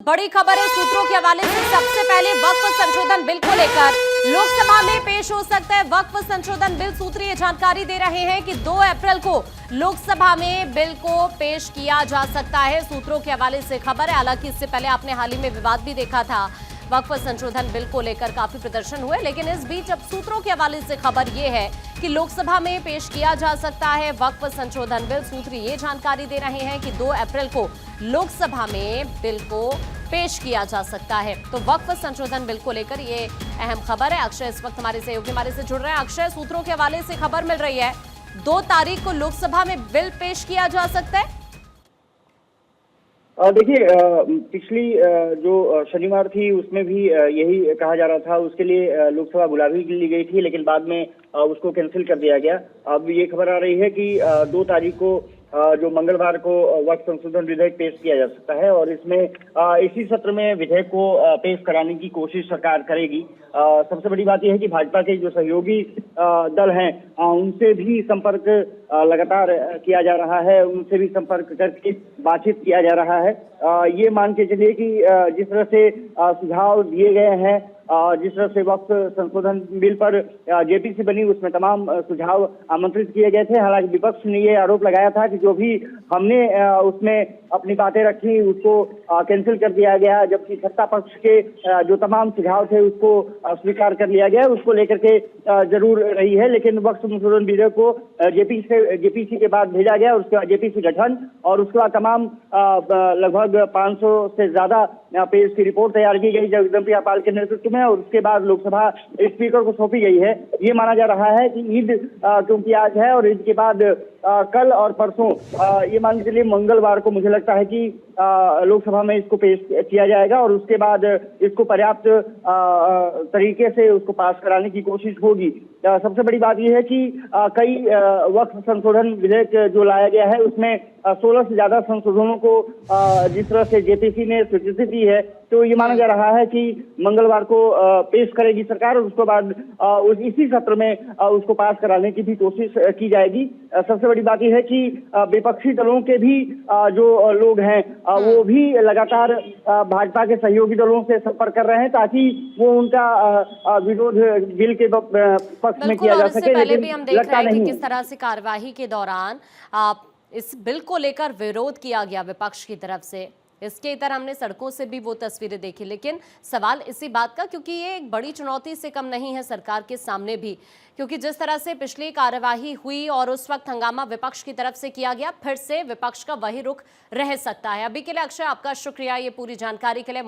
बड़ी खबर है सूत्रों के हवाले से। सबसे पहले वक्फ संशोधन बिल को लेकर लोकसभा में पेश हो सकता है वक्फ संशोधन बिल। सूत्र ये जानकारी दे रहे हैं कि 2 अप्रैल को लोकसभा में बिल को पेश किया जा सकता है। सूत्रों के हवाले से खबर है। हालांकि इससे पहले आपने हाल ही में विवाद भी देखा था, वक्फ संशोधन बिल को लेकर काफी प्रदर्शन हुए, लेकिन इस बीच अब सूत्रों के हवाले से खबर यह है कि लोकसभा में पेश किया जा सकता है वक्फ संशोधन बिल। सूत्र ये जानकारी दे रहे हैं कि 2 अप्रैल को लोकसभा में बिल को पेश किया जा सकता है। तो वक्फ संशोधन बिल को लेकर ये अहम खबर है। अक्षय इस वक्त हमारे सहयोगी हमारे से जुड़ रहे हैं। अक्षय, सूत्रों के हवाले से खबर मिल रही है 2 तारीख को लोकसभा में बिल पेश किया जा सकता है। देखिए, पिछली जो शनिवार थी उसमें भी यही कहा जा रहा था। उसके लिए लोकसभा बुला भी ली गई थी, लेकिन बाद में उसको कैंसिल कर दिया गया। अब ये खबर आ रही है कि 2 तारीख को जो मंगलवार को वक्फ संशोधन विधेयक पेश किया जा सकता है और इसमें इसी सत्र में विधेयक को पेश कराने की कोशिश सरकार करेगी। सबसे बड़ी बात यह है कि भाजपा के जो सहयोगी दल हैं उनसे भी संपर्क लगातार किया जा रहा है, उनसे भी संपर्क करके बातचीत किया जा रहा है। ये मान के चलिए कि जिस तरह से सुझाव दिए गए हैं, जिस तरह से वक्फ संशोधन बिल पर जेपीसी बनी उसमें तमाम सुझाव आमंत्रित किए गए थे। हालांकि विपक्ष ने ये आरोप लगाया था कि जो भी हमने उसमें अपनी बातें रखी उसको कैंसिल कर दिया गया, जबकि सत्ता पक्ष के जो तमाम सुझाव थे उसको स्वीकार कर लिया गया। उसको लेकर के जरूर रही है, लेकिन वक्फ संशोधन विधेयक को जेपीसी के बाद भेजा गया, उसके बाद जेपीसी गठन और उसके बाद तमाम लगभग 500 से ज्यादा पेज की रिपोर्ट तैयार की गई जगदम्बिका पाल के नेतृत्व में, और उसके बाद लोकसभा स्पीकर को सौंपी गई है। ये माना जा रहा है कि ईद क्योंकि आज है और ईद के बाद कल और परसों ये मान के चलिए मंगलवार को मुझे लगता है कि लोकसभा में इसको पेश किया जाएगा और उसके बाद इसको पर्याप्त तरीके से उसको पास कराने की कोशिश होगी। सबसे बड़ी बात यह है कि कई वक्फ संशोधन विधेयक जो लाया गया है उसमें 16 से ज्यादा संशोधनों को जिस तरह से जेपीसी ने स्वीकृति दी है, तो ये माना जा रहा है कि मंगलवार को पेश करेगी सरकार और उसके बाद इसी सत्र में उसको पास कराने की भी कोशिश की जाएगी। सबसे बड़ी बात यह है कि विपक्षी दलों के भी जो लोग हैं वो भी लगातार भाजपा के सहयोगी दलों से संपर्क कर रहे हैं ताकि वो उनका विरोध बिल के पक्ष में किया जा सके। पहले भी हम देख रहे हैं कि किस तरह से कार्यवाही के दौरान इस बिल को लेकर विरोध किया गया विपक्ष की तरफ से। इसके इधर हमने सड़कों से भी वो तस्वीरें देखी, लेकिन सवाल इसी बात का, क्योंकि ये एक बड़ी चुनौती से कम नहीं है सरकार के सामने भी, क्योंकि जिस तरह से पिछली कार्यवाही हुई और उस वक्त हंगामा विपक्ष की तरफ से किया गया, फिर से विपक्ष का वही रुख रह सकता है। अभी के लिए अक्षय आपका शुक्रिया ये पूरी जानकारी के लिए।